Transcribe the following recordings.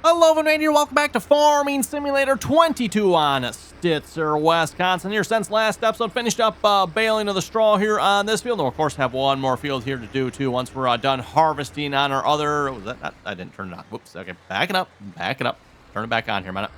Hello, everyone here. Welcome back to Farming Simulator 22 on Stitzer, Wisconsin. Here, since last episode, finished up baling of the straw here on this field. And of course, have one more field here to do too. Once we're done harvesting on our other. Was that not? I didn't turn it on. Whoops. Okay, back it up. Turn it back on here a minute.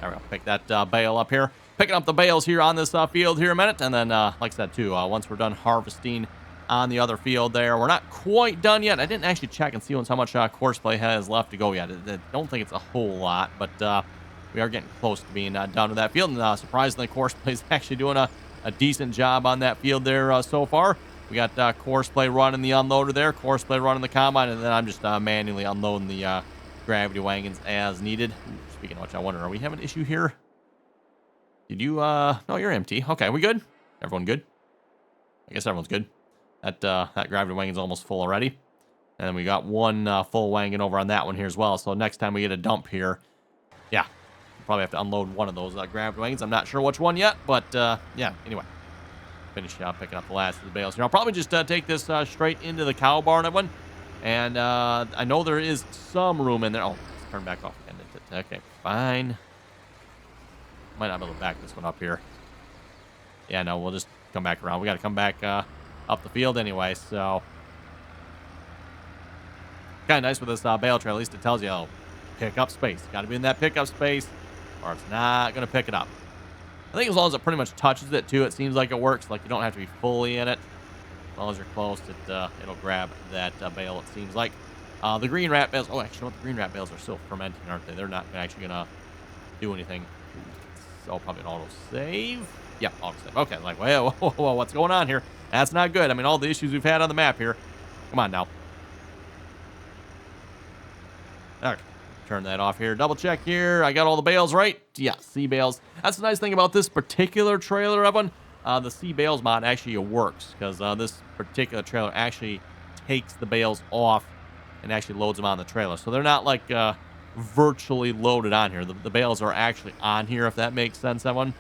There we go. Pick that bale up here. Picking up the bales here on this field here a minute, and then, like I said too, once we're done harvesting on the other field there. We're not quite done yet. I didn't actually check and see how much course play has left to go yet. I don't think it's a whole lot, but we are getting close to being done with that field. And surprisingly, course play is actually doing a decent job on that field there so far. We got course play running the unloader there, course play running the combine, and then I'm just manually unloading the gravity wagons as needed. Ooh, speaking of which, I wonder, are we having an issue here? Did you, no, you're empty. Okay, we good? Everyone good? I guess everyone's good. That gravity wagon's almost full already. And then we got one full wagon over on that one here as well. So next time we get a dump here, yeah, we'll probably have to unload one of those gravity wagons. I'm not sure which one yet, but yeah, anyway. Finish picking up the last of the bales here. I'll probably just take this straight into the cow barn, everyone. And I know there is some room in there. Oh, let's turn back off again. Okay, fine. Might not be able to back this one up here. Yeah, no, we'll just come back around. We got to come back up the field anyway, so kind of nice with this bale trail. At least it tells you, oh, pick up space. Got to be in that pickup space, or it's not going to pick it up. I think as long as it pretty much touches it too, it seems like it works. Like you don't have to be fully in it. As long as you're close, it'll grab that bale. It seems like the green rat bales. Oh, actually, the green rat bales are still fermenting, aren't they? They're not actually going to do anything. So probably an auto save. Yeah, auto save. Okay, like, whoa, what's going on here? That's not good. I mean, all the issues we've had on the map here. Come on now. All right, turn that off here. Double check here. I got all the bales right. Yeah, C bales. That's the nice thing about this particular trailer, Evan. The C bales mod actually works because this particular trailer actually takes the bales off and actually loads them on the trailer. So they're not like virtually loaded on here. The bales are actually on here, if that makes sense, Evan.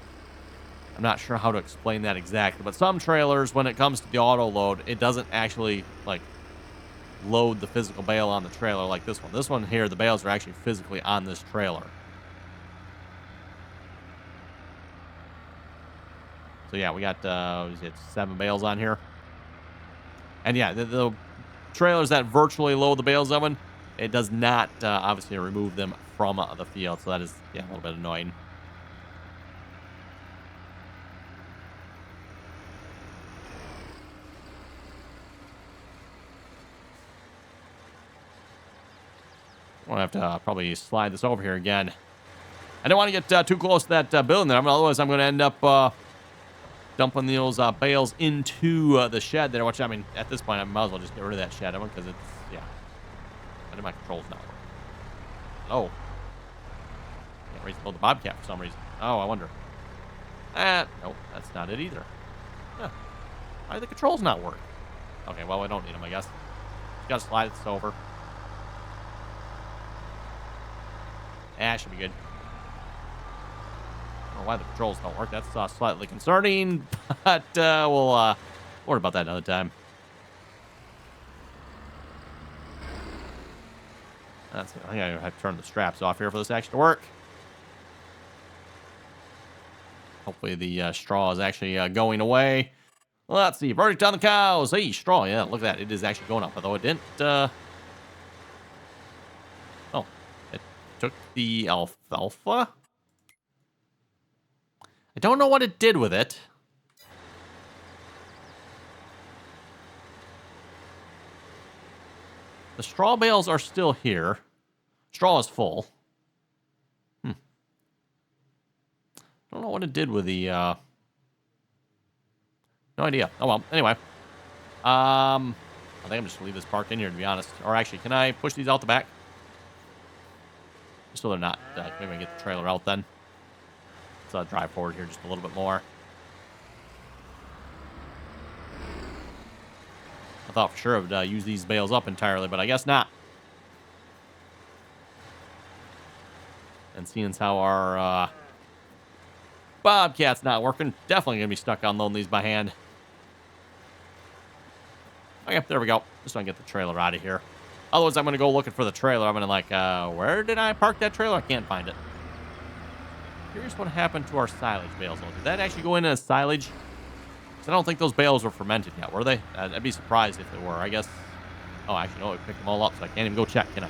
I'm not sure how to explain that exactly, but some trailers, when it comes to the auto load, it doesn't actually like load the physical bale on the trailer like this one. This one here, the bales are actually physically on this trailer. So yeah, we got 7 bales on here. And yeah, the trailers that virtually load the bales of them, it does not obviously remove them from the field. So that is, yeah, a little bit annoying. I'm going to have to probably slide this over here again. I don't want to get too close to that building there. Otherwise, I'm going to end up dumping those bales into the shed there, which, I mean, at this point, I might as well just get rid of that shed because it's, yeah. I know my controls not working. Oh. Can't raise the Bobcat for some reason. Oh, I wonder. Nope, that's not it either. Huh. Why do the controls not work? Okay, well, I don't need them, I guess. Just got to slide this over. Should be good. I don't know why the controls don't work. That's slightly concerning, but we'll worry about that another time. I think I have to turn the straps off here for this actually to work. Hopefully the straw is actually going away. Let's see. Verdict on the cows. Hey, straw. Yeah, look at that. It is actually going up, although it didn't. Oh, it took the alfalfa. I don't know what it did with it. The straw bales are still here. Straw is full. Don't know what it did with the, no idea. Oh, well, anyway. I think I'm just gonna leave this parked in here, to be honest. Or actually, can I push these out the back? So they're not, maybe I get the trailer out then. Let's drive forward here just a little bit more. I thought for sure I would use these bales up entirely, but I guess not. And seeing as how our Bobcat's not working, definitely going to be stuck unloading these by hand. Okay, there we go. Just want to get the trailer out of here. Otherwise, I'm going to go looking for the trailer. I'm going to like, where did I park that trailer? I can't find it. Curious what happened to our silage bales. Did that actually go into silage? 'Cause I don't think those bales were fermented yet, were they? I'd be surprised if they were. I guess. Oh, actually, no, we picked them all up, so I can't even go check, can I?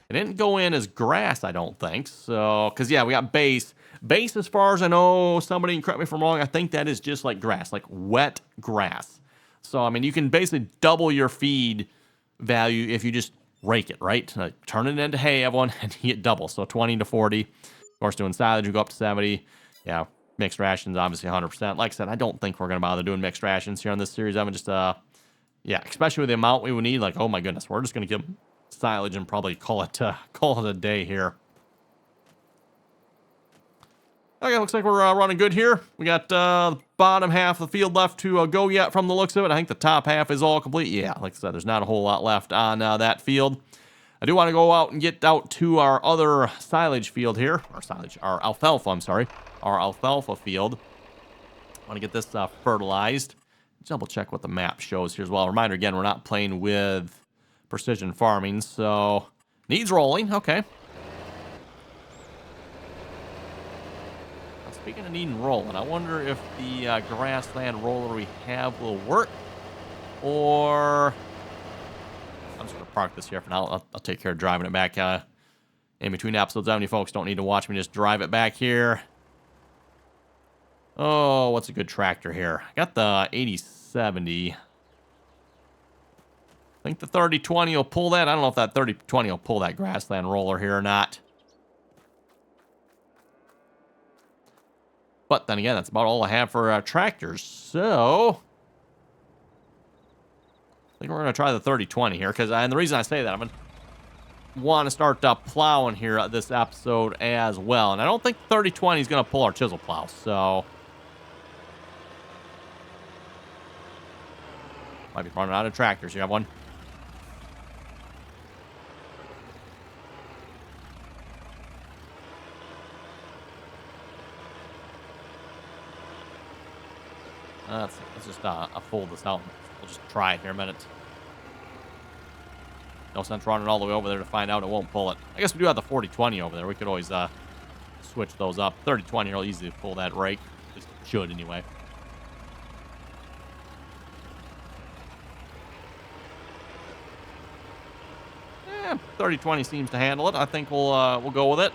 It didn't go in as grass, I don't think. So, because, yeah, we got base. Base, as far as I know, somebody can correct me if I'm wrong, I think that is just like grass, like wet grass. So, I mean, you can basically double your feed value if you just rake it, right? Turn it into hay, everyone, and you get double. So, 20 to 40. Of course, doing silage, you go up to 70. Yeah, mixed rations, obviously 100%. Like I said, I don't think we're going to bother doing mixed rations here on this series. I'm just, yeah, especially with the amount we would need. Like, oh my goodness, we're just going to give silage and probably call it a day here. Okay, looks like we're running good here. We got the bottom half of the field left to go yet from the looks of it. I think the top half is all complete. Yeah, like I said, there's not a whole lot left on that field. I do want to go out and get out to our other silage field here. Our alfalfa, I'm sorry. Our alfalfa field. I want to get this fertilized. Double check what the map shows here as well. Reminder again, we're not playing with precision farming, so needs rolling. Okay. Now, speaking of needing rolling, I wonder if the grassland roller we have will work, or I'm just gonna park this here for now. I'll take care of driving it back in between episodes. You folks don't need to watch me just drive it back here. Oh, what's a good tractor here? I got the 8070. I think the 3020 will pull that. I don't know if that 3020 will pull that grassland roller here or not. But then again, that's about all I have for tractors. So I think we're going to try the 3020 here. And the reason I say that, I'm going to want to start plowing here this episode as well. And I don't think 3020 is going to pull our chisel plow. So might be running out of tractors. You have one? Let's just fold this out. We'll just try it here a minute. No sense running all the way over there to find out it won't pull it. I guess we do have the 4020 over there. We could always switch those up. 3020 will easily pull that rake. At least it should anyway. 3020 seems to handle it. I think we'll go with it.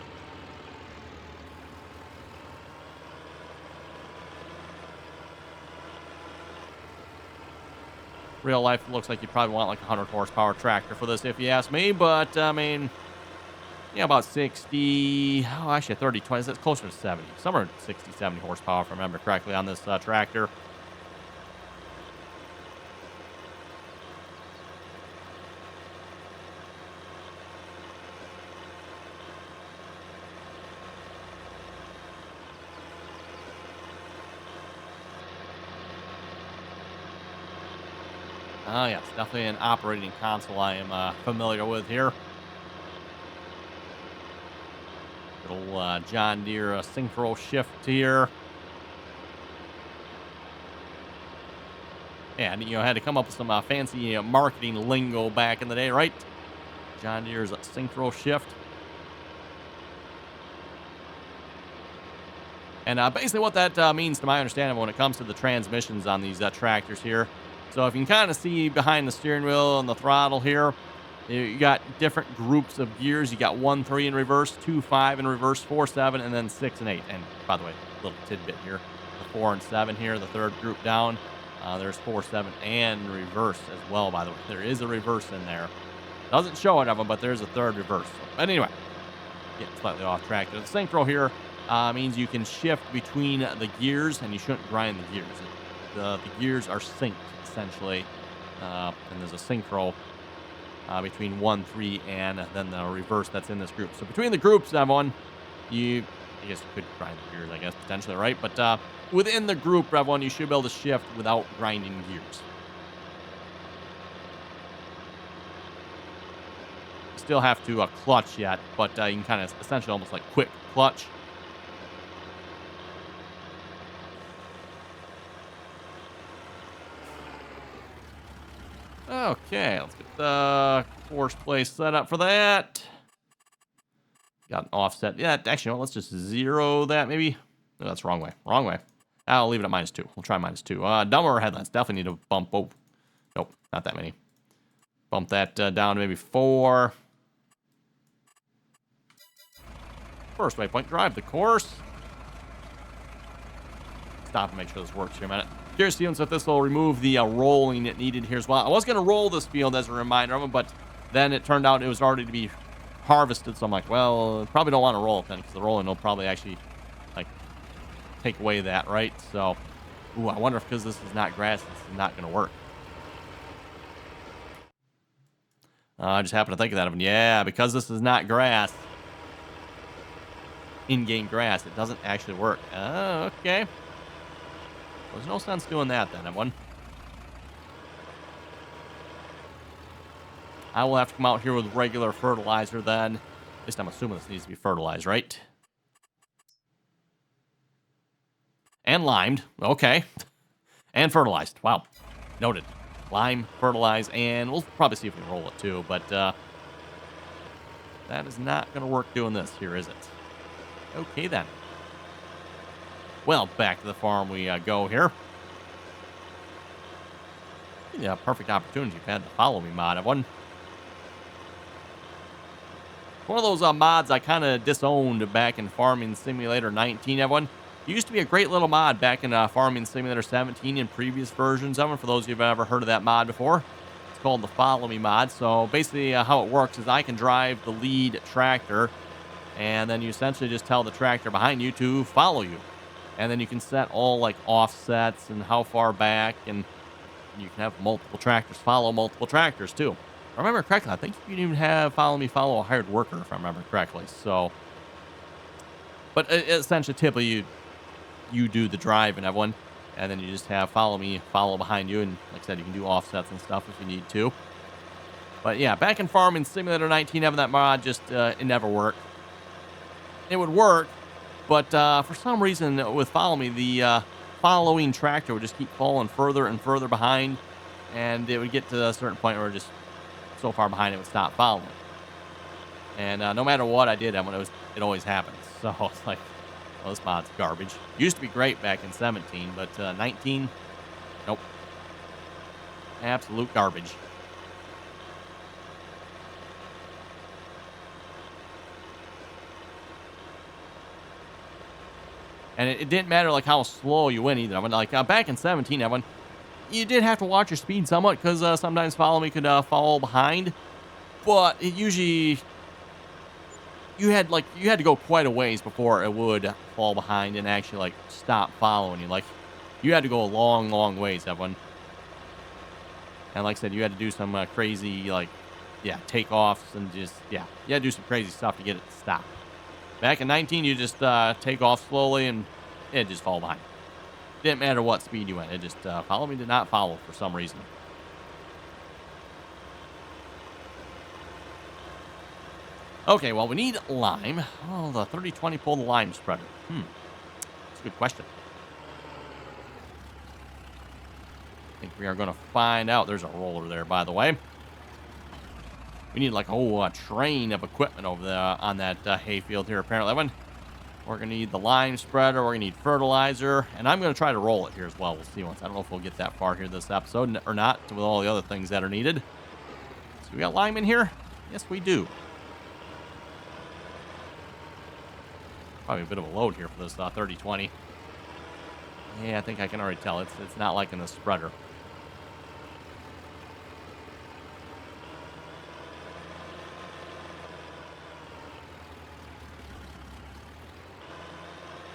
Real life looks like you probably want like a 100 horsepower tractor for this, if you ask me. But I mean, yeah, about 60. Oh, actually, 3020. That's closer to 70. Somewhere 60, 70 horsepower, if I remember correctly, on this tractor. Oh, yes, definitely an operating console I am familiar with here. Little John Deere synchro shift here. Yeah, and I had to come up with some fancy marketing lingo back in the day, right? John Deere's synchro shift. And basically what that means, to my understanding, when it comes to the transmissions on these tractors here. So if you can kind of see behind the steering wheel and the throttle here, you got different groups of gears. You got 1, 3 in reverse, 2, 5 in reverse, 4, 7, and then 6 and 8. And by the way, little tidbit here, the 4 and 7 here, the third group down. There's 4, 7, and reverse as well, by the way. There is a reverse in there. Doesn't show it of them, but there's a third reverse. But anyway, getting slightly off track. The synchro here means you can shift between the gears, and you shouldn't grind the gears. The gears are synced, essentially. And there's a synchro between 1, 3, and then the reverse that's in this group. So between the groups, everyone, I guess you could grind the gears, I guess, potentially, right? But within the group, everyone, you should be able to shift without grinding gears. Still have to clutch yet, but you can kind of essentially almost like quick clutch. Okay, let's get the course play set up for that. Got an offset. Yeah, actually, no, let's just 0 that maybe. No, that's wrong way. Wrong way. I'll leave it at -2. We'll try -2. Dumber headlights. Definitely need to bump. Oh, nope, not that many. Bump that down to maybe 4. First waypoint, drive the course. Stop and make sure this works here a minute. Curious to see if this will remove the rolling it needed here as well. I was going to roll this field as a reminder of it, but then it turned out it was already to be harvested. So I'm like, well, probably don't want to roll it then, because the rolling will probably actually like take away that, right? So, ooh, I wonder if because this is not grass, this is not going to work. I just happened to think of that. Yeah, because this is not grass, in-game grass, it doesn't actually work. Oh, okay. There's no sense doing that then, everyone. I will have to come out here with regular fertilizer then. At least I'm assuming this needs to be fertilized, right? And limed. Okay. And fertilized. Wow. Noted. Lime, fertilize, and we'll probably see if we can roll it too, but that is not going to work doing this here, is it? Okay, then. Well, back to the farm we go here. Yeah, perfect opportunity you've had to follow me mod. One of those mods I kind of disowned back in Farming Simulator 19, everyone. It used to be a great little mod back in Farming Simulator 17 and previous versions of it. For those of you who've ever heard of that mod before, it's called the Follow Me mod. So basically how it works is I can drive the lead tractor, and then you essentially just tell the tractor behind you to follow you. And then you can set all like offsets and how far back, and you can have multiple tractors follow multiple tractors too. If I remember correctly, I think you can even have follow me follow a hired worker, if I remember correctly. So, but essentially, typically you do the drive and everyone, and then you just have follow me follow behind you, and like I said, you can do offsets and stuff if you need to. But yeah, back in Farming Simulator 19, having that mod just it never worked. It would work, but for some reason with follow me, the following tractor would just keep falling further and further behind, and it would get to a certain point where it just so far behind it would stop following. And no matter what I did, it always happens. So it's like, well, this mod's garbage. Used to be great back in 17, but 19, nope. Absolute garbage. And it didn't matter like how slow you went either. I mean, like back in 17, everyone, you did have to watch your speed somewhat, because sometimes follow me could fall behind. But it usually you had to go quite a ways before it would fall behind and actually like stop following you. Like you had to go a long, long ways, everyone. And like I said, you had to do some crazy takeoffs and just you had to do some crazy stuff to get it to stop. Back in 19, you just take off slowly and it just fall behind. Didn't matter what speed you went. It just follow me did not follow for some reason. Okay, well, we need lime. Oh, the 30-20 pull the lime spreader. That's a good question. I think we are going to find out. There's a roller there, by the way. We need like a whole train of equipment over there on that hay field here, apparently. We're going to need the lime spreader. We're going to need fertilizer. And I'm going to try to roll it here as well. We'll see once. I don't know if we'll get that far here this episode or not with all the other things that are needed. So we got lime in here? Yes, we do. Probably a bit of a load here for this 30-20. Yeah, I think I can already tell. It's not like in the spreader.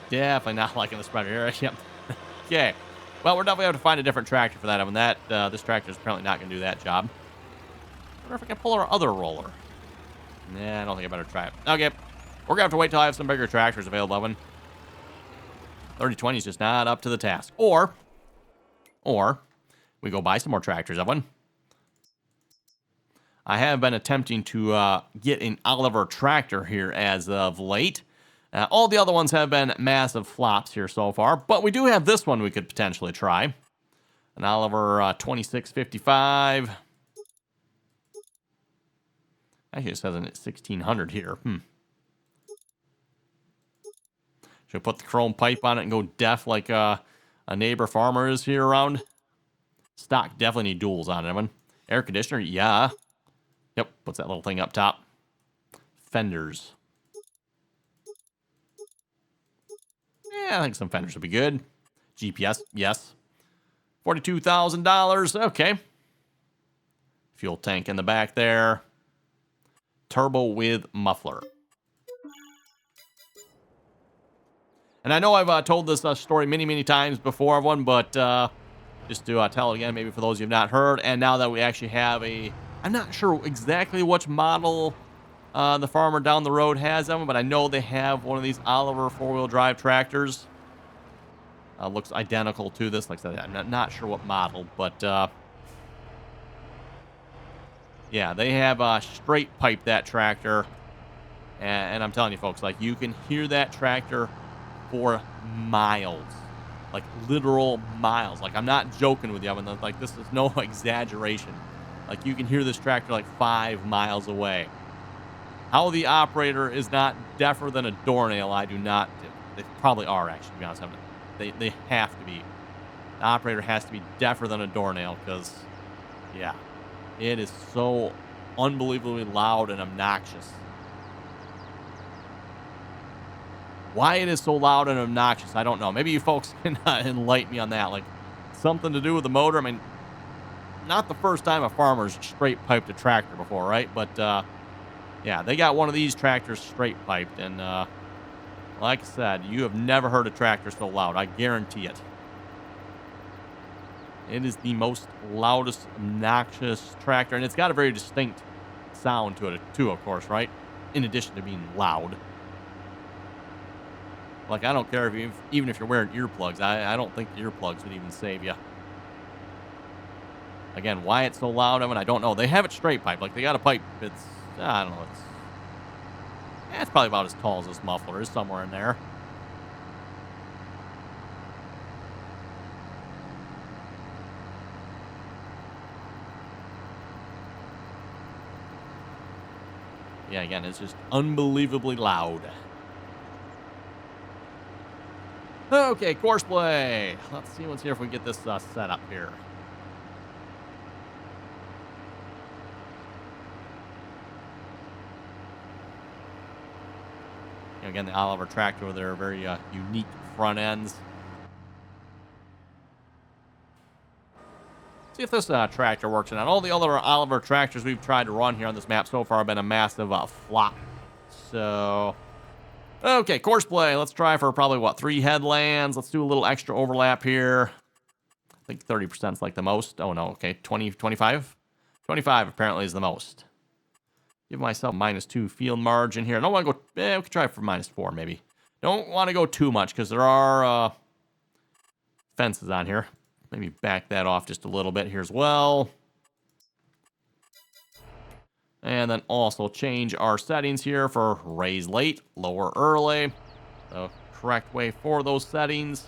Definitely not liking the spreader here. Yep. Okay. Well, we're definitely have to find a different tractor for that. I mean, this tractor is apparently not going to do that job. I wonder if I can pull our other roller. Nah, I don't think I better try it. Okay. We're going to have to wait till I have some bigger tractors available, Evan. 30-20 is just not up to the task. Or we go buy some more tractors, Evan. I have been attempting to get an Oliver tractor here as of late. All the other ones have been massive flops here so far, but we do have this one we could potentially try. An Oliver 2655. Actually, it says 1600 here. Should I put the chrome pipe on it and go deaf like a neighbor farmer is here around? Stock definitely need duals on it, Evan. Air conditioner, yeah. Yep, puts that little thing up top. Fenders. Yeah, I think some fenders would be good. GPS, yes. $42,000, okay. Fuel tank in the back there. Turbo with muffler. And I know I've told this story many, many times before, everyone, but just to tell it again, maybe for those you have not heard. And now that we actually have I'm not sure exactly which model the farmer down the road has them, but I know they have one of these Oliver four-wheel drive tractors. Looks identical to this. Like I said, I'm not sure what model, but yeah, they have straight pipe that tractor. And I'm telling you, folks, like you can hear that tractor for miles, like literal miles. Like I'm not joking with you. I mean, like this is no exaggeration. Like you can hear this tractor like 5 miles away. How the operator is not deafer than a doornail, I do not. They probably are, actually, to be honest. They have to be. The operator has to be deafer than a doornail because, yeah, it is so unbelievably loud and obnoxious. Why it is so loud and obnoxious, I don't know. Maybe you folks can enlighten me on that. Like, something to do with the motor? I mean, not the first time a farmer's straight piped a tractor before, right? But, yeah, they got one of these tractors straight piped, and like I said, you have never heard a tractor so loud. I guarantee it. It is the most loudest, obnoxious tractor, and it's got a very distinct sound to it, too, of course, right? In addition to being loud. Like, I don't care if even if you're wearing earplugs. I don't think the earplugs would even save you. Again, why it's so loud, I mean, I don't know. They have it straight pipe. Like, they got a pipe. I don't know. It's probably about as tall as this muffler is, somewhere in there. Yeah, again, it's just unbelievably loud. Okay, course play. Let's see what's here if we get this set up here. Again, the Oliver tractor with their very unique front ends. See if this tractor works or not. All the other Oliver tractors we've tried to run here on this map so far have been a massive flop. So, okay, course play. Let's try for probably, 3 headlands. Let's do a little extra overlap here. I think 30% is like the most. Oh, no, okay, 20, 25? 25 apparently is the most. Give myself -2 field margin here. I don't want to go... we could try for -4, maybe. Don't want to go too much, because there are fences on here. Maybe back that off just a little bit here as well. And then also change our settings here for raise late, lower early. The correct way for those settings.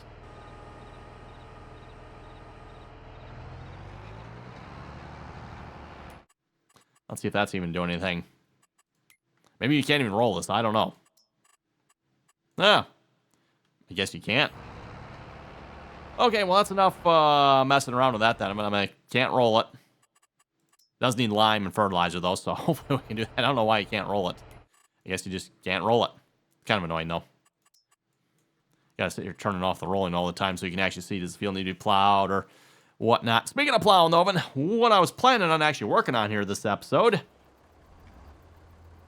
Let's see if that's even doing anything. Maybe you can't even roll this. I don't know. I guess you can't. Okay, well, that's enough messing around with that then. I can't roll it. Does need lime and fertilizer, though, so hopefully we can do that. I don't know why you can't roll it. I guess you just can't roll it. Kind of annoying, though. You gotta sit here turning off the rolling all the time so you can actually see does the field need to be plowed or whatnot. Speaking of plowing, though, what I was planning on actually working on here this episode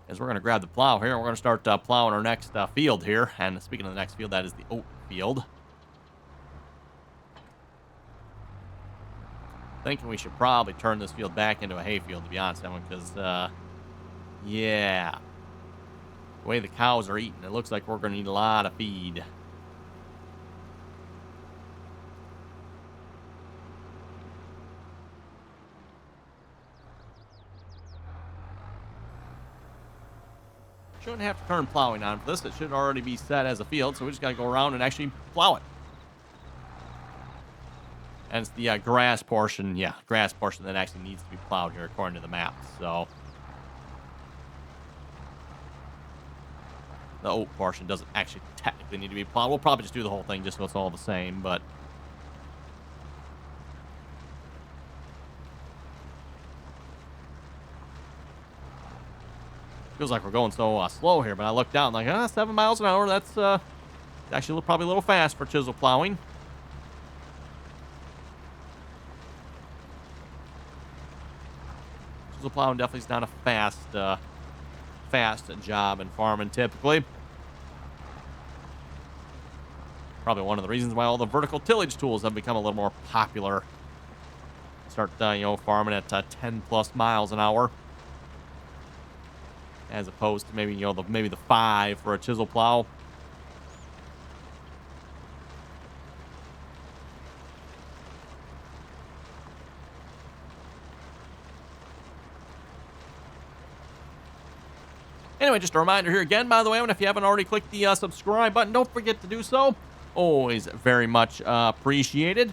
is we're going to grab the plow here and we're going to start plowing our next field here. And speaking of the next field, that is the oat field. Thinking we should probably turn this field back into a hay field, to be honest, because, yeah, the way the cows are eating, it looks like we're going to need a lot of feed. Shouldn't have to turn plowing on for this. It should already be set as a field, so we just got to go around and actually plow it. And it's the grass portion, that actually needs to be plowed here according to the map. So, the oat portion doesn't actually technically need to be plowed. We'll probably just do the whole thing just so it's all the same, but feels like we're going so slow here. But I look down like, 7 miles an hour. That's actually probably a little fast for chisel plowing. Chisel plowing definitely is not a fast job in farming typically. Probably one of the reasons why all the vertical tillage tools have become a little more popular. Start, farming at 10 plus miles an hour, as opposed to maybe, maybe the 5 for a chisel plow. Anyway, just a reminder here again, by the way, if you haven't already clicked the subscribe button, don't forget to do so. Always very much appreciated.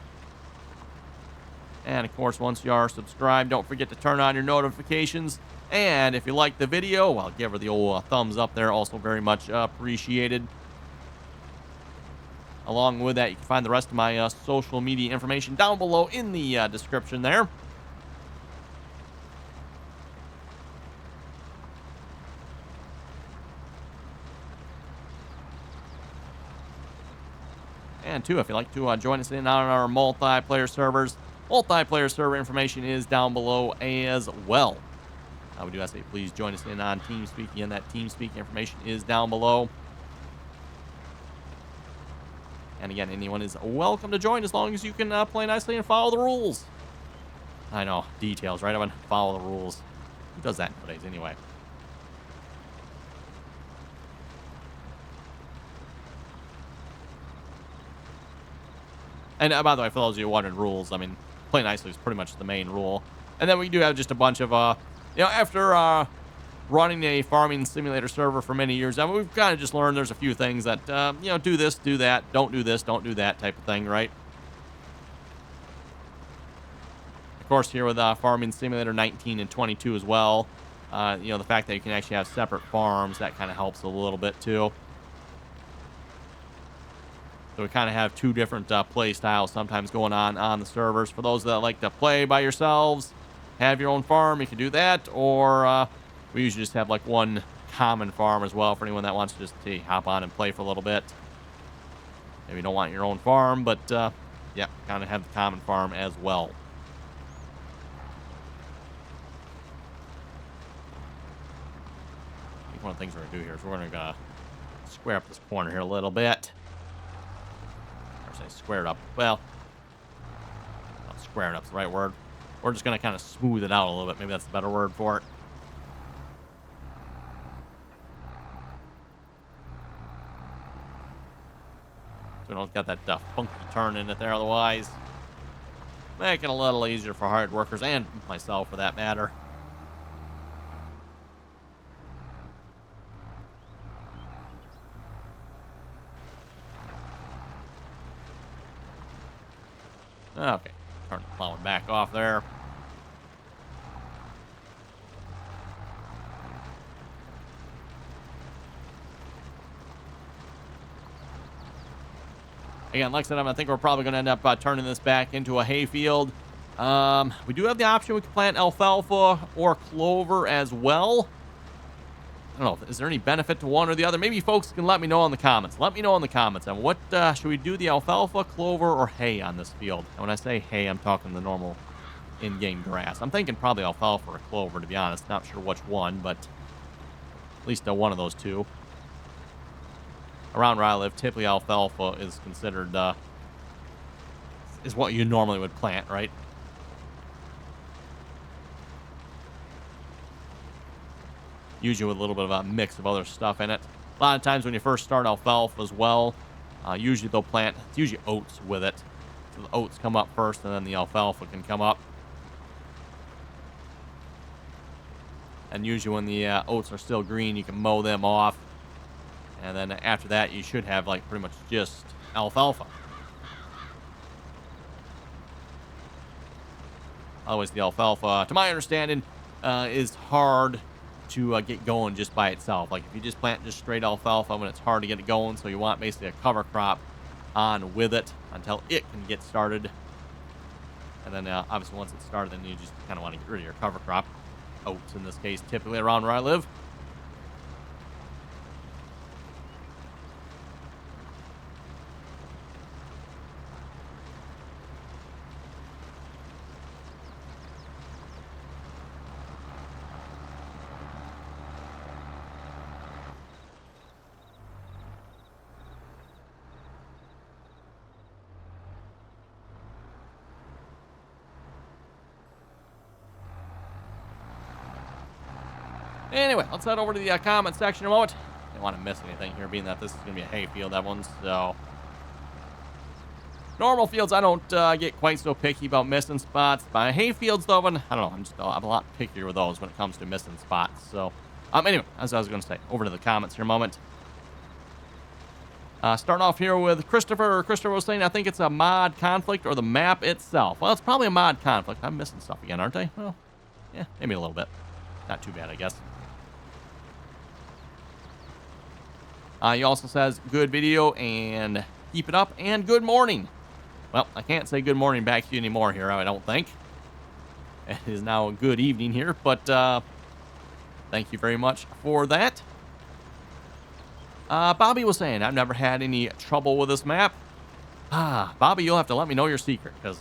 And, of course, once you are subscribed, don't forget to turn on your notifications. And if you like the video, well, give her the old thumbs up there. Also very much appreciated. Along with that, you can find the rest of my social media information down below in the description there. And, too, if you'd like to join us in on our multiplayer servers, multiplayer server information is down below as well. We do ask that you please join us in on Teamspeak. Again, that Teamspeak information is down below. And again, anyone is welcome to join as long as you can play nicely and follow the rules. I know, details, right? I want to follow the rules. Who does that nowadays anyway? And by the way, for those of you wondering rules, I mean, play nicely is pretty much the main rule. And then we do have just a bunch of, after running a farming simulator server for many years, we've kind of just learned there's a few things that, do this, do that, don't do this, don't do that type of thing, right? Of course, here with Farming Simulator 19 and 22 as well, the fact that you can actually have separate farms, that kind of helps a little bit too. So we kind of have two different play styles sometimes going on the servers. For those that like to play by yourselves, have your own farm, you can do that. Or we usually just have like one common farm as well for anyone that wants to just hop on and play for a little bit. Maybe you don't want your own farm, but yeah, kind of have the common farm as well. I think one of the things we're going to do here is we're going to square up this corner here a little bit. Say squared up. Well, not squaring up's the right word. We're just going to kind of smooth it out a little bit. Maybe that's the better word for it. So we don't got that funky turn in it there otherwise. Make it a little easier for hard workers and myself for that matter. Okay, turn the plowing back off there. Again, like I said, I think we're probably going to end up turning this back into a hayfield. We do have the option we can plant alfalfa or clover as well. I don't know, is there any benefit to one or the other? Maybe folks can let me know in the comments. Let me know in the comments. And what should we do, the alfalfa, clover, or hay on this field? And when I say hay, I'm talking the normal in-game grass. I'm thinking probably alfalfa or clover, to be honest. Not sure which one, but at least one of those two. Around where I live, typically alfalfa is considered, is what you normally would plant, right? Usually with a little bit of a mix of other stuff in it. A lot of times when you first start alfalfa as well, usually they'll plant, it's usually oats with it. So the oats come up first and then the alfalfa can come up. And usually when the oats are still green, you can mow them off. And then after that, you should have like pretty much just alfalfa. Otherwise, the alfalfa, to my understanding, is hard to get going just by itself. Like if you just plant just straight alfalfa, when it's hard to get it going, so you want basically a cover crop on with it until it can get started. And then obviously once it's started, then you just kind of want to get rid of your cover crop. Oats in this case, typically around where I live. Anyway, let's head over to the comment section a moment. I don't want to miss anything here, being that this is going to be a hay field, that one. So, normal fields, I don't get quite so picky about missing spots. By hay fields, though, I don't know. I'm a lot pickier with those when it comes to missing spots. So, anyway, as I was going to say, over to the comments here a moment. Starting off here with Christopher. Christopher was saying, I think it's a mod conflict or the map itself. Well, it's probably a mod conflict. I'm missing stuff again, aren't I? Well, yeah, maybe a little bit. Not too bad, I guess. He also says, good video and keep it up and good morning. Well, I can't say good morning back to you anymore here, I don't think. It is now a good evening here, but thank you very much for that. Bobby was saying, I've never had any trouble with this map. Bobby, you'll have to let me know your secret, because,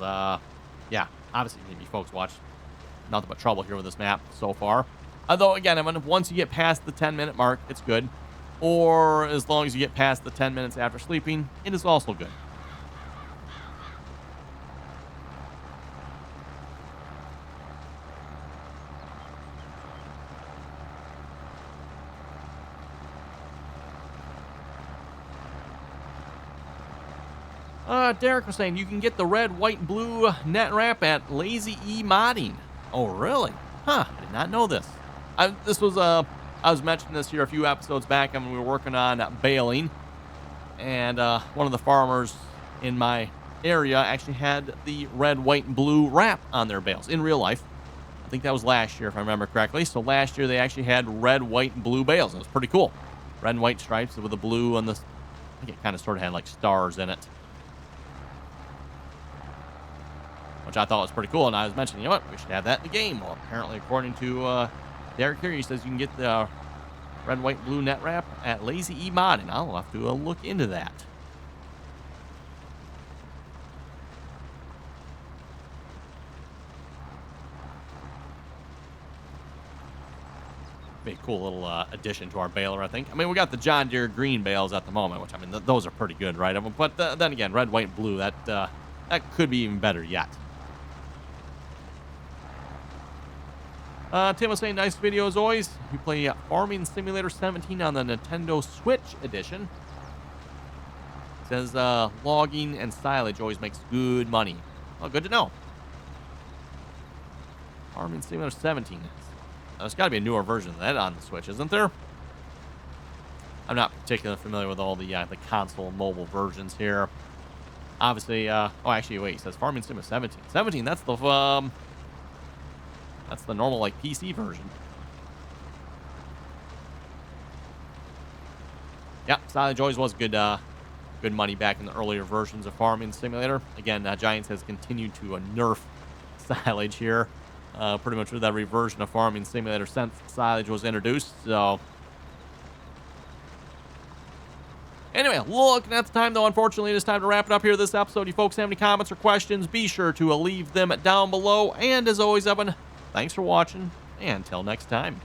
yeah, obviously maybe folks watch nothing but trouble here with this map so far. Although, again, I mean, once you get past the 10-minute mark, it's good. Or as long as you get past the 10 minutes after sleeping, it is also good. Derek was saying you can get the red, white, and blue net wrap at Lazy E Modding. Oh, really? Huh, I did not know this. I was mentioning this here a few episodes back when we were working on baling. And one of the farmers in my area actually had the red, white, and blue wrap on their bales in real life. I think that was last year, if I remember correctly. So last year they actually had red, white, and blue bales. It was pretty cool. Red and white stripes with the blue and the... I think it kind of sort of had like stars in it, which I thought was pretty cool. And I was mentioning, you know what, we should have that in the game. Well, apparently, according to Derek here, he says you can get the red, white, blue net wrap at Lazy E Mod, and I'll have to look into that. Be a cool little addition to our baler, I think. I mean, we got the John Deere green bales at the moment, which, I mean, those are pretty good, right? But then again, red, white, and blue, that could be even better yet. Tim was saying, nice video as always. You play Farming Simulator 17 on the Nintendo Switch edition. It says logging and silage always makes good money. Well, good to know. Farming Simulator 17. There's got to be a newer version of that on the Switch, isn't there? I'm not particularly familiar with all the console and mobile versions here. Obviously, oh, actually, wait, it says Farming Simulator 17. 17, that's the normal, like, PC version. Yep, silage always was good money back in the earlier versions of Farming Simulator. Again, Giants has continued to nerf silage here. Pretty much with every version of Farming Simulator since silage was introduced, so... Anyway, looking at the time, though, unfortunately, it is time to wrap it up here this episode. You folks have any comments or questions, be sure to leave them down below. And as always, Evan, thanks for watching, and until next time.